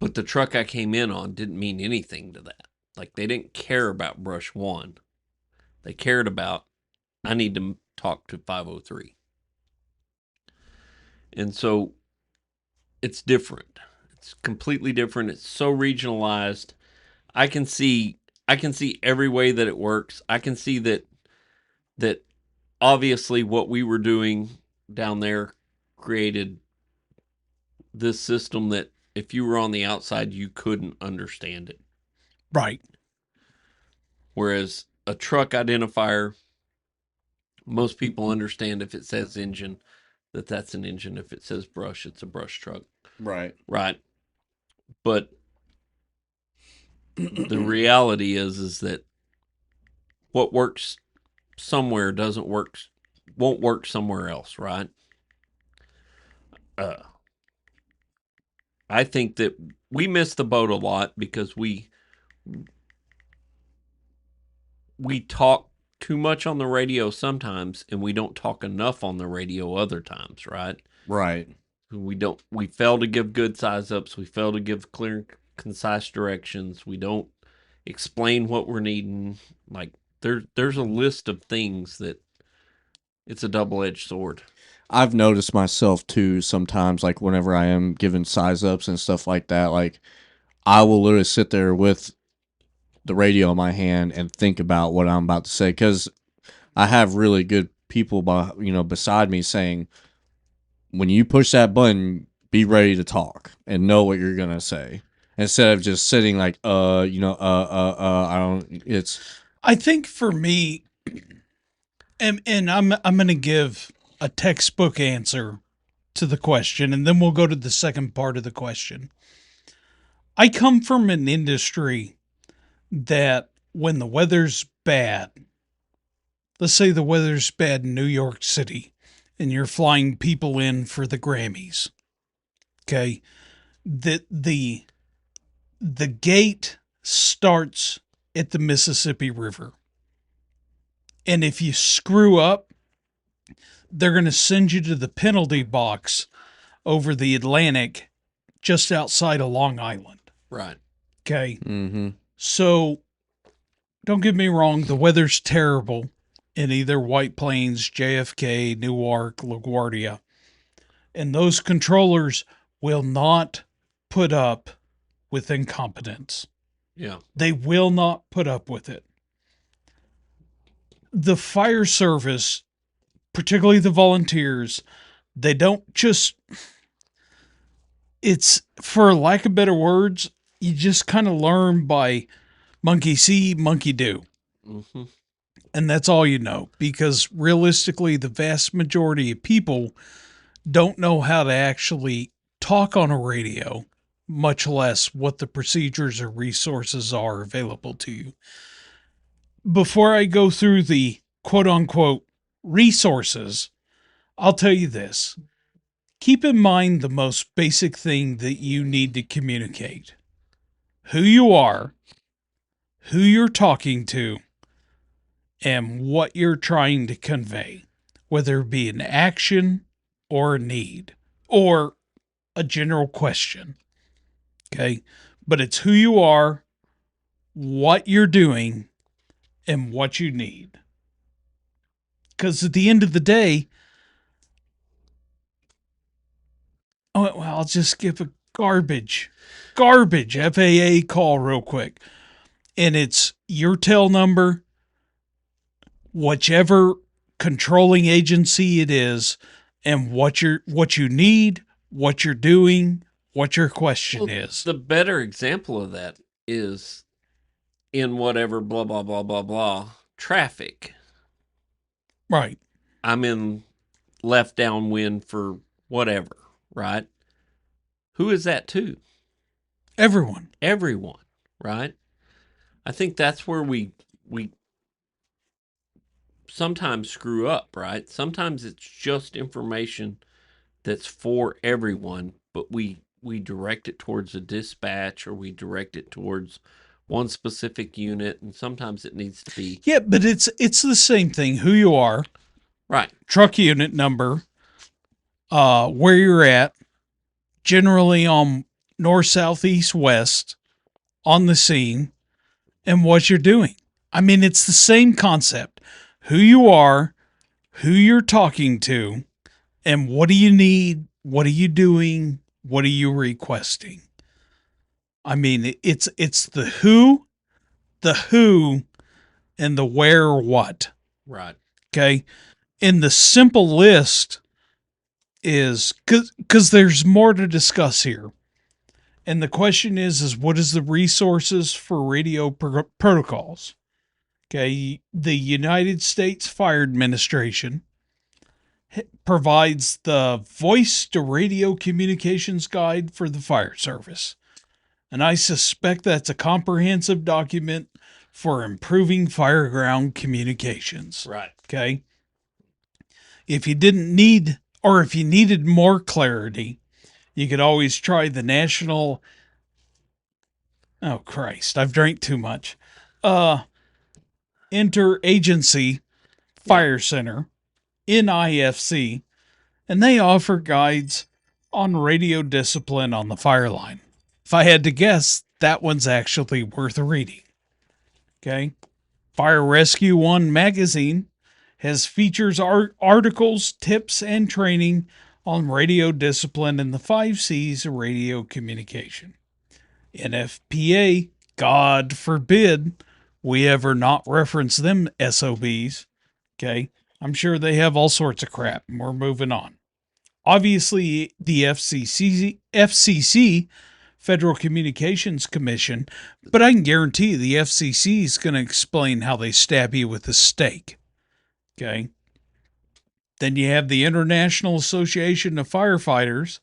But the truck I came in on didn't mean anything to that. Like, they didn't care about brush 1. They cared about, I need to talk to 503. And so it's different. It's completely different. It's so regionalized. I can see every way that it works. I can see that obviously what we were doing down there created this system that if you were on the outside, you couldn't understand it. Right. Whereas a truck identifier, most people understand if it says engine, that's an engine. If it says brush, it's a brush truck. Right. Right. But the reality is that what works somewhere won't work somewhere else, right? I think that we miss the boat a lot because we talk too much on the radio sometimes, and we don't talk enough on the radio other times, right? Right. We fail to give good size ups. We fail to give clear and concise directions. We don't explain what we're needing. Like, there's a list of things that it's a double-edged sword. I've noticed myself too sometimes, like whenever I am giving size ups and stuff like that, like I will literally sit there with the radio in my hand and think about what I'm about to say, because I have really good people beside me saying, when you push that button, be ready to talk and know what you're gonna say, instead of just sitting like I don't. I think for me, and I'm going to give a textbook answer to the question, and then we'll go to the second part of the question. I come from an industry that when the weather's bad, let's say the weather's bad in New York City, and you're flying people in for the Grammys, okay, the gate starts at the Mississippi River. And if you screw up, they're going to send you to the penalty box over the Atlantic just outside of Long Island. Right. Okay. Mm-hmm. So don't get me wrong. The weather's terrible in either White Plains, JFK, Newark, LaGuardia. And those controllers will not put up with incompetence. Yeah. They will not put up with it. The fire service, particularly the volunteers, they don't just, it's, for lack of better words, you just kind of learn by monkey see, monkey do. Mm-hmm. And that's all you know, because realistically, the vast majority of people don't know how to actually talk on a radio, much less what the procedures or resources are available to you. Before I go through the quote unquote resources, I'll tell you this. Keep in mind the most basic thing that you need to communicate: who you are who you're talking to, and what you're trying to convey, whether it be an action or a need or a general question. Okay. But it's who you are, what you're doing, and what you need. Because at the end of the day, I'll just give a garbage FAA call real quick. And it's your tail number, whichever controlling agency it is, and what you need, what you're doing, what your question is. The better example of that is in whatever blah, blah, blah, blah, blah, traffic. Right. I'm in left downwind for whatever, right? Who is that to? Everyone, right? I think that's where we sometimes screw up, right? Sometimes it's just information that's for everyone, but we direct it towards a dispatch, or we direct it towards one specific unit, and sometimes it needs to be... Yeah, but it's the same thing. Who you are, right? Truck unit number, where you're at, generally on north, south, east, west, on the scene, and what you're doing. I mean, it's the same concept. Who you are, who you're talking to, and what do you need? What are you doing? What are you requesting? I mean, it's the who, and the where or what. Right. Okay. And the simple list is because there's more to discuss here. And the question is what is the resources for radio protocols? Okay. The United States Fire Administration provides the voice to radio communications guide for the fire service. And I suspect that's a comprehensive document for improving fireground communications. Right. Okay. If you didn't need, or if you needed more clarity, you could always try the National, oh Christ, I've drank too much, Interagency Fire Center, NIFC, and they offer guides on radio discipline on the fire line. If I had to guess, that one's actually worth reading. Okay. Fire Rescue One magazine has features articles, tips, and training on radio discipline and the 5 C's of radio communication. NFPA, God forbid we ever not reference them SOBs. Okay. I'm sure they have all sorts of crap, and we're moving on. Obviously, the FCC, Federal Communications Commission, but I can guarantee you the FCC is going to explain how they stab you with a stake. Okay. Then you have the International Association of Firefighters,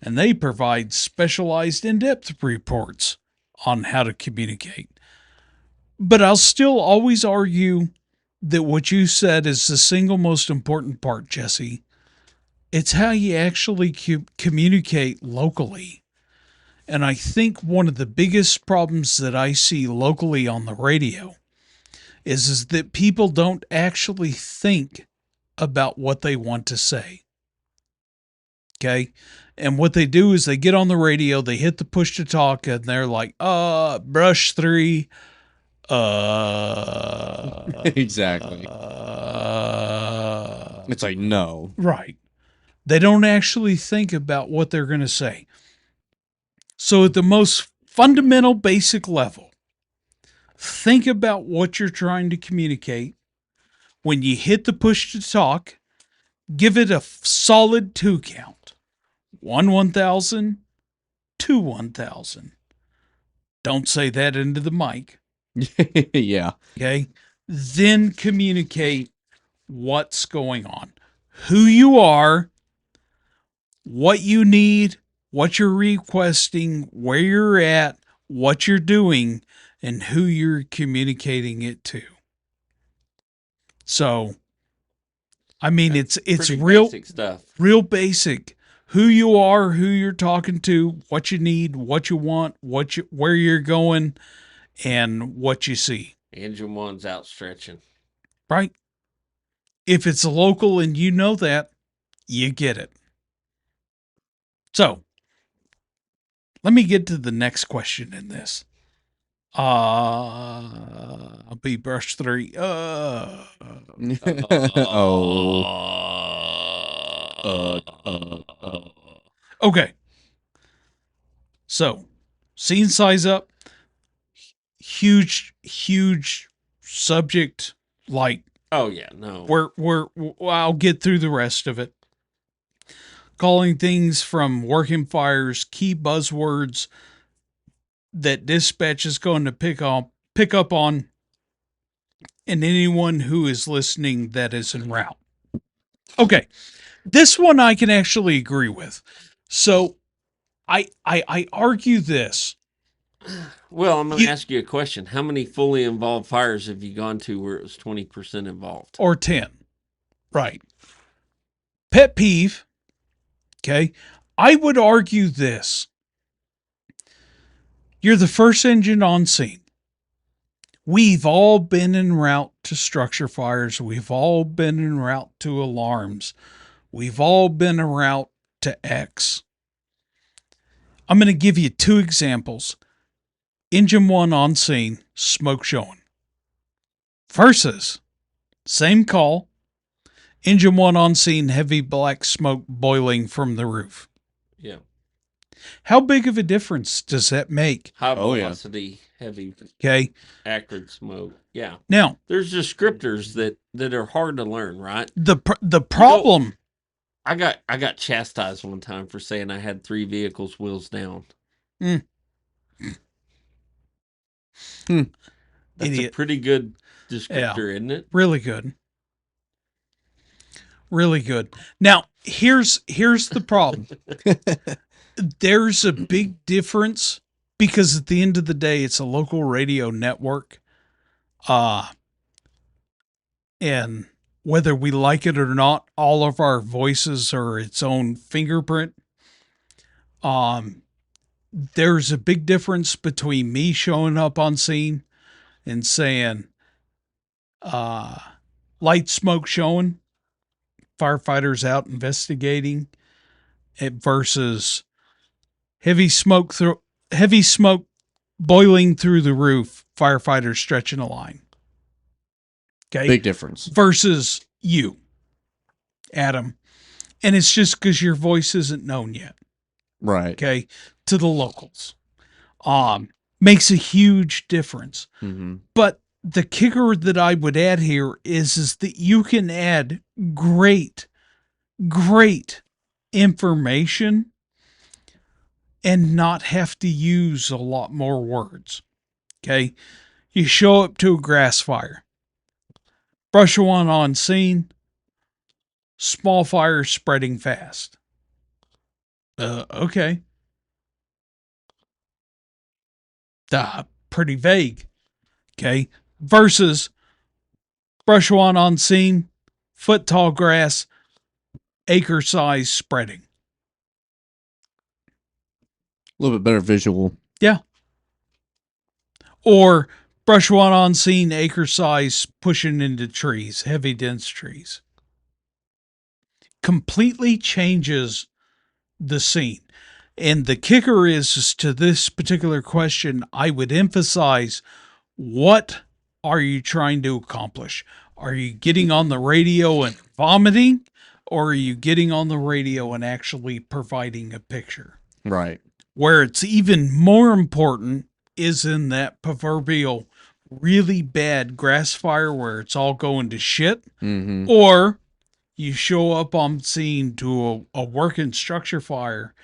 and they provide specialized in-depth reports on how to communicate. But I'll still always argue that what you said is the single most important part, Jesse. It's how you actually communicate locally. And I think one of the biggest problems that I see locally on the radio is that people don't actually think about what they want to say. Okay. And what they do is they get on the radio, they hit the push to talk, and they're like, brush 3. Exactly. It's like, no. Right. They don't actually think about what they're going to say. So at the most fundamental basic level, think about what you're trying to communicate. When you hit the push to talk, give it a solid 2 count. 1 1000, 2 1000. Don't say that into the mic. Yeah. Okay. Then communicate what's going on, who you are, what you need, what you're requesting, where you're at, what you're doing, and who you're communicating it to. So, I mean, it's real basic stuff. Real basic. Who you are, who you're talking to, what you need, what you want, where you're going, and what you see, Engine one's outstretching. right? If it's local and you know that, you get it. So let me get to the next question in this. I'll be brush 3. Oh. Okay. So, scene size up, huge subject. Like, Oh yeah, no. I'll get through the rest of it. Calling things from working fires, key buzzwords that dispatch is going to pick up on, and anyone who is listening that is en route. Okay, this one I can actually agree with. So, I argue this. Well, I'm going to ask you a question. How many fully involved fires have you gone to where it was 20% involved? Or 10. Right. Pet peeve. Okay. I would argue this. You're the first engine on scene. We've all been en route to structure fires. We've all been en route to alarms. We've all been en route to X. I'm going to give you 2 examples. Engine 1 on scene, smoke showing. Versus, same call, engine 1 on scene, heavy black smoke boiling from the roof. Yeah. How big of a difference does that make? High velocity, heavy, acrid smoke. Yeah. Now, there's descriptors that are hard to learn, right? The problem. I got chastised one time for saying I had 3 vehicles wheels down. That's Idiot. A pretty good descriptor, isn't it? Really good. Really good. Now, here's the problem. There's a big difference because at the end of the day, it's a local radio network. And whether we like it or not, all of our voices are its own fingerprint. There's a big difference between me showing up on scene and saying, light smoke showing, firefighters out investigating, versus heavy smoke boiling through the roof, firefighters stretching a line. Okay. Big difference. Versus you, Adam. And it's just because your voice isn't known yet. Right. Okay. To the locals. Makes a huge difference. Mm-hmm. But the kicker that I would add here is that you can add great information and not have to use a lot more words. Okay. You show up to a grass fire. Brush one on scene. Small fire spreading fast. Okay. Pretty vague. Okay. Versus brush one on scene. Foot tall grass. Acre size spreading. A little bit better visual. Yeah. Or brush one on scene, acre size, pushing into trees, heavy dense trees. Completely changes the scene. And the kicker is to this particular question, I would emphasize, what are you trying to accomplish? Are you getting on the radio and vomiting? Or are you getting on the radio and actually providing a picture? Right. Where it's even more important is in that proverbial really bad grass fire where it's all going to shit. Mm-hmm. Or you show up on scene to a working structure fire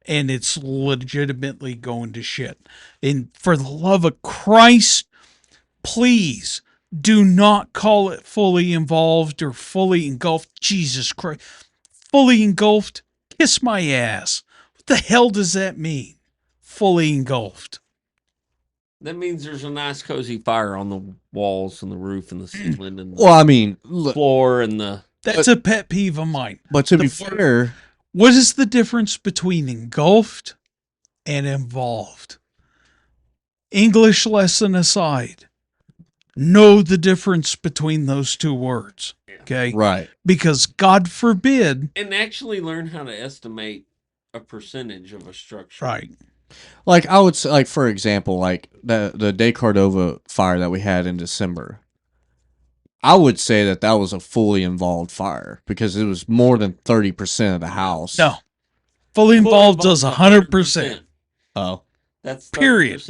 and it's legitimately going to shit. And for the love of Christ, please do not call it fully involved or fully engulfed. Jesus Christ. Fully engulfed? Kiss my ass. What the hell does that mean? Fully engulfed. That means there's a nice cozy fire on the walls and the roof and the ceiling and the Well, I mean, look, floor and the... That's a pet peeve of mine. but to be fair, What is the difference between engulfed and involved? English lesson aside, know the difference between those two words. Okay. Right. Because God forbid. And actually learn how to estimate a percentage of a structure. Right. Like I would say, like for example, like the De Cordova fire that we had in December. I would say that was a fully involved fire because it was more than 30% of the house. No. Fully involved does 100%. Oh. That's 30% Period.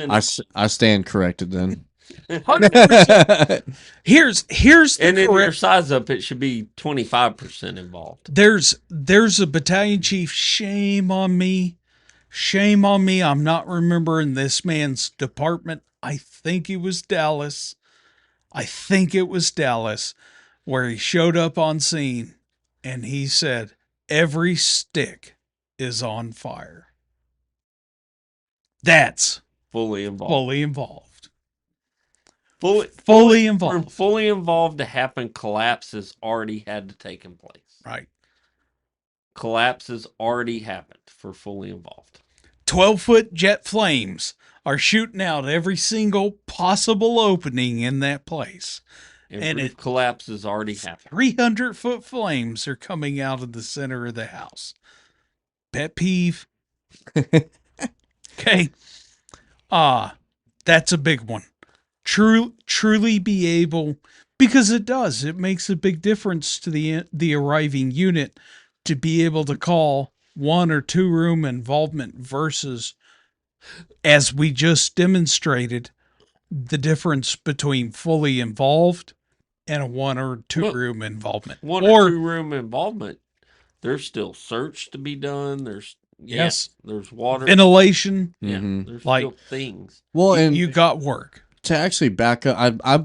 I stand corrected then. 100%. Here's the and in your correct. size up, it should be 25% involved. There's a battalion chief. Shame on me. Shame on me. I'm not remembering this man's department. I think it was Dallas. Where he showed up on scene and he said, every stick is on fire. That's Fully involved. fully involved. Fully For involved. Fully involved to happen, collapses already had to take in place. Right. Collapses already happened for fully involved. 12-foot jet flames are shooting out every single possible opening in that place. And roof collapses already happened. 300-foot flames are coming out of the center of the house. Pet peeve. Okay. That's a big one. Truly be able, because it makes a big difference to the arriving unit to be able to call 1 or 2 room involvement versus, as we just demonstrated, the difference between fully involved and a 1 or 2 room involvement. 1 or 2 room involvement. There's still search to be done. There's there's water, ventilation. Yeah, Mm-hmm. there's Like, still things. Well, and you got work. to actually back up, I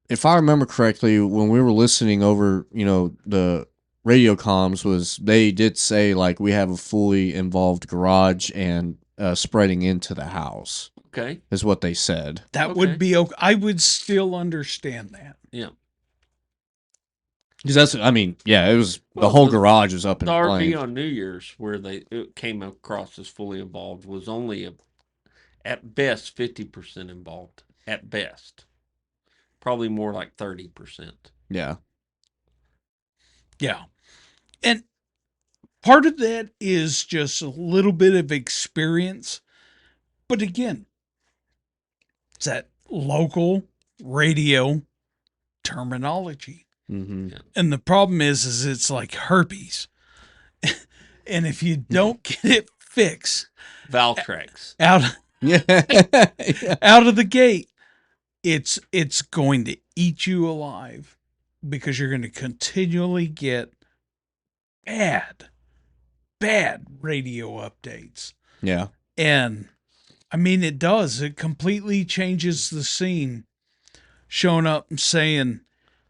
if I remember correctly, when we were listening over, the radio comms they did say like we have a fully involved garage and spreading into the house. Okay, is what they said. That would be okay. I would still understand that. Yeah. Because it was the whole garage was up in the RV flames. on New Year's where it came across as fully involved was only at best 50% involved. At best, probably more like 30%. Yeah. Yeah. And part of that is just a little bit of experience. But again, it's that local radio terminology. Mm-hmm. Yeah. And the problem is it's like herpes. And if you don't get it fixed, Valtrex out Yeah. out of the gate, it's going to eat you alive because you're going to continually get bad radio updates. Yeah. And it does. It completely changes the scene. Showing up and saying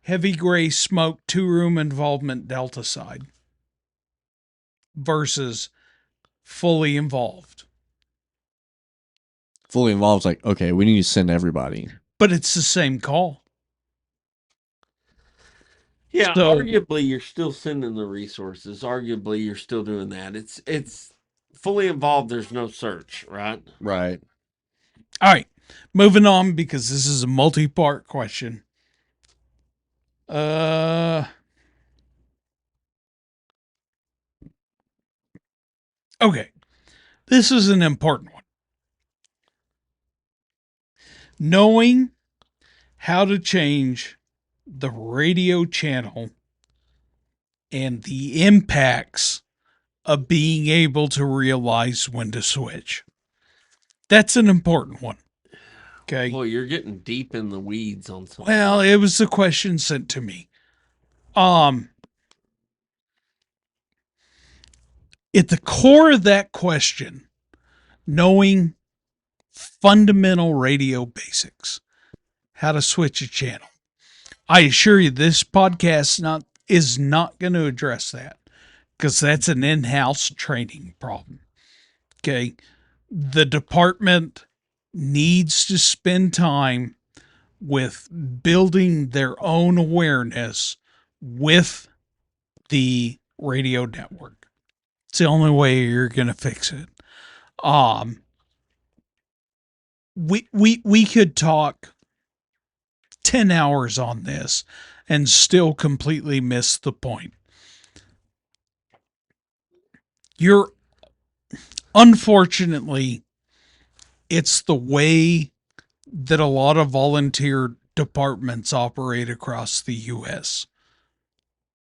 heavy gray smoke, 2 room involvement, Delta side versus fully involved. Fully involved is like, okay, we need to send everybody. But it's the same call. Yeah, So, arguably you're still sending the resources. Arguably you're still doing that. It's fully involved. There's no search, right? Right. All right, moving on because this is a multi-part question. Okay, this is an important one. Knowing how to change the radio channel and the impacts of being able to realize when to switch. That's an important one. Okay. Boy, you're getting deep in the weeds on something. Well, it was the question sent to me. At the core of that question, knowing fundamental radio basics, how to switch a channel. I assure you, this podcast is not going to address that because that's an in-house training problem. Okay. The department needs to spend time with building their own awareness with the radio network. It's the only way you're going to fix it. we could talk 10 hours on this and still completely miss the point. You're unfortunately, it's the way that a lot of volunteer departments operate across the US.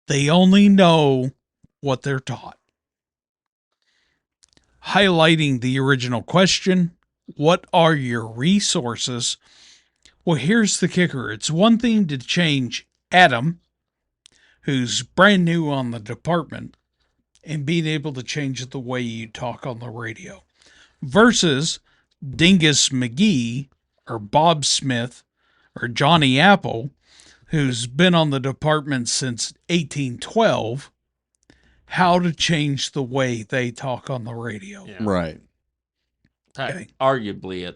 They only know what they're taught. Highlighting the original question, what are your resources? Well, here's the kicker. It's one thing to change Adam, who's brand new on the department, and being able to change the way you talk on the radio, versus Dingus McGee or Bob Smith or Johnny Apple, who's been on the department since 1812, how to change the way they talk on the radio. Yeah. Right. Okay. Arguably,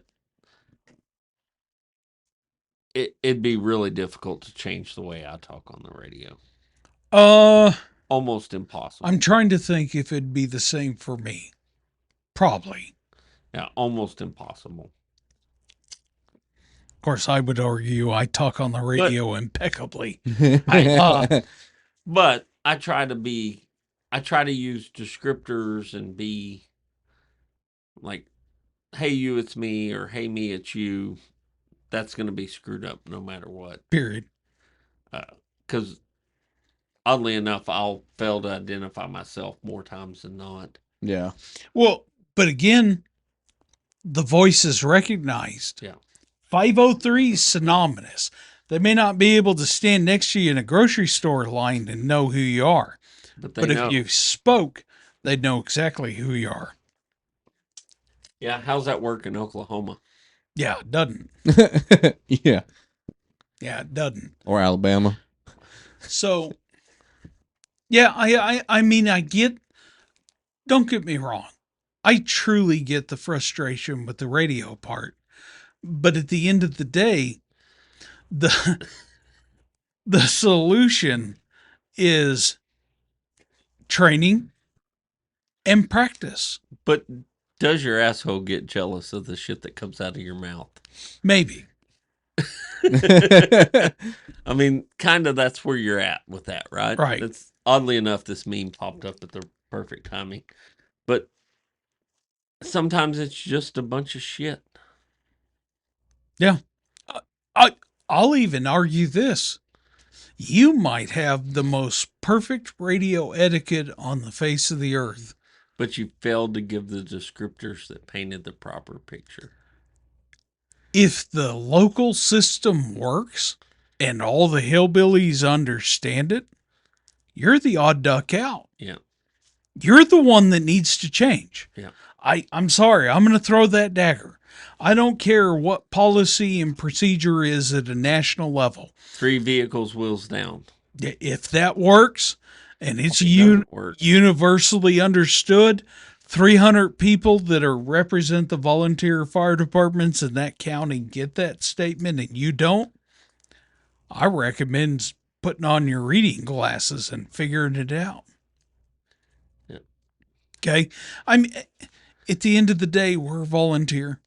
it'd be really difficult to change the way I talk on the radio. Almost impossible. I'm trying to think if it'd be the same for me. Probably. Yeah, almost impossible. Of course, I would argue I talk on the radio impeccably. But I try to use descriptors and be like, hey, you, it's me, or hey, me, it's you. That's going to be screwed up no matter what. Period. Because oddly enough, I'll fail to identify myself more times than not. Yeah. Well, but again, the voice is recognized. Yeah. 503 is synonymous. They may not be able to stand next to you in a grocery store line and know who you are. But If you spoke, they'd know exactly who you are. Yeah, how's that work in Oklahoma? Yeah, it doesn't. Yeah. Yeah, it doesn't. Or Alabama. So, yeah, I mean, don't get me wrong. I truly get the frustration with the radio part. But at the end of the day, the solution is training and practice. But does your asshole get jealous of the shit that comes out of your mouth? Maybe. I mean, kind of that's where you're at with that, right? Right. That's oddly enough, this meme popped up at the perfect timing. But sometimes it's just a bunch of shit. Yeah. I'll even argue this. You might have the most perfect radio etiquette on the face of the earth. But you failed to give the descriptors that painted the proper picture. If the local system works and all the hillbillies understand it, you're the odd duck out. Yeah. You're the one that needs to change. Yeah. I'm sorry. I'm going to throw that dagger. I don't care what policy and procedure is at a national level. 3 vehicles, wheels down. If that works and it's Work. universally understood, 300 people that represent the volunteer fire departments in that county get that statement and you don't, I recommend putting on your reading glasses and figuring it out. Yeah. Okay. I mean, at the end of the day, we're a volunteer.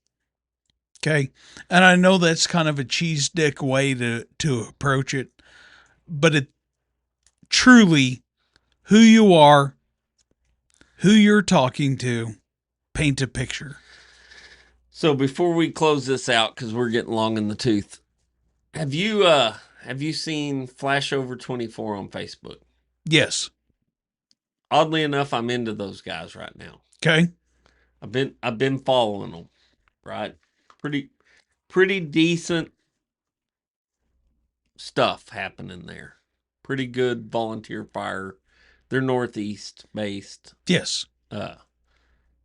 Okay. And I know that's kind of a cheese dick way to approach it, but it truly, who you are, who you're talking to, paint a picture. So before we close this out, because we're getting long in the tooth, have you seen Flashover 24 on Facebook? Yes. Oddly enough, I'm into those guys right now. Okay. I've been following them, right? Pretty decent stuff happening there. Pretty good volunteer fire. They're Northeast based. Yes.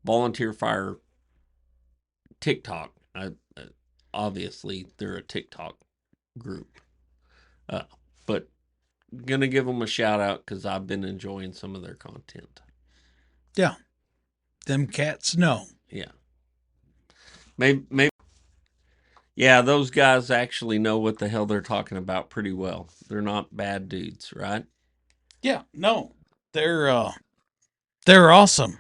Volunteer fire TikTok. Obviously they're a TikTok group. But gonna give them a shout out because I've been enjoying some of their content. Yeah. Them cats know. Yeah. Maybe. Yeah, those guys actually know what the hell they're talking about pretty well. They're not bad dudes, right? Yeah. No. They're awesome.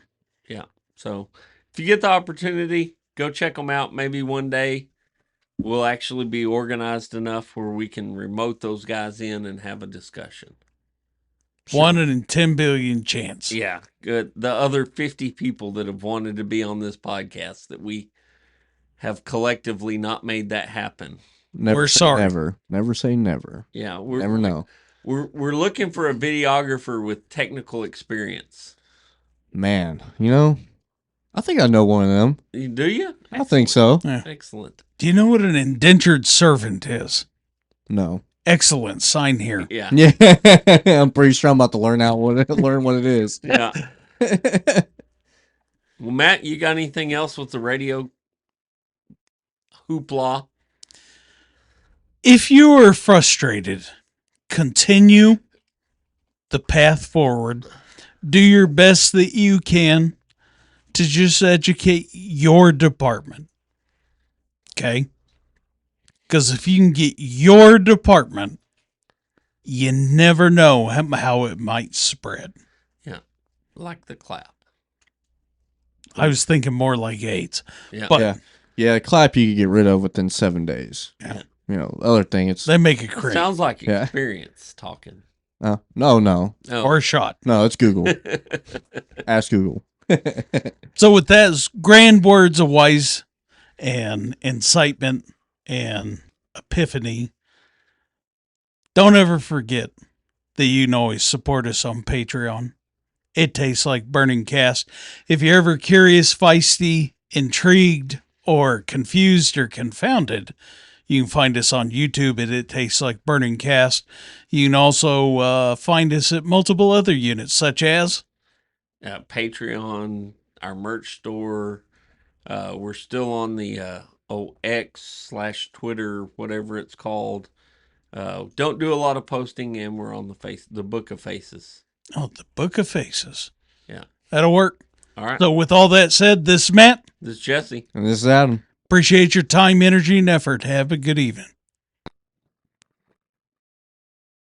Yeah. So if you get the opportunity, go check them out. Maybe one day we'll actually be organized enough where we can remote those guys in and have a discussion. 1 in 10 billion chance. Yeah, good. The other 50 people that have wanted to be on this podcast that we have collectively not made that happen. Never We're say sorry. never. Never say never. Yeah, Never know. We're looking for a videographer with technical experience. Man, you know, I think I know one of them. Do you? I think so. Yeah. Excellent. Do you know what an indentured servant is? No. Excellent. Sign here. Yeah. Yeah, I'm pretty sure I'm about to learn what it is. Yeah. Well, Matt, you got anything else with the radio hoopla? If you are frustrated, continue the path forward. Do your best that you can to just educate your department. Okay? Because if you can get your department, you never know how it might spread. Yeah. Like the clap. I was thinking more like AIDS. Yeah. But Yeah, clap you can get rid of within 7 days. Yeah. You know, the other thing, it's they make it crazy. Sounds like Yeah. experience talking. no. Oh. Or a shot. No, it's Google. Ask Google. So with that grand words of wise and incitement and epiphany, don't ever forget that you can always support us on Patreon. It tastes like burning cast. If you're ever curious, feisty, intrigued, or confused or confounded, you can find us on YouTube at It Tastes Like Burning Cast. You can also find us at multiple other units, such as Patreon, our merch store. We're still on the X/Twitter, whatever it's called. Don't do a lot of posting, and we're on the Book of Faces. the Book of Faces. Yeah. That'll work. All right. So with all that said, this is Matt. This is Jesse. And this is Adam. Appreciate your time, energy, and effort. Have a good evening.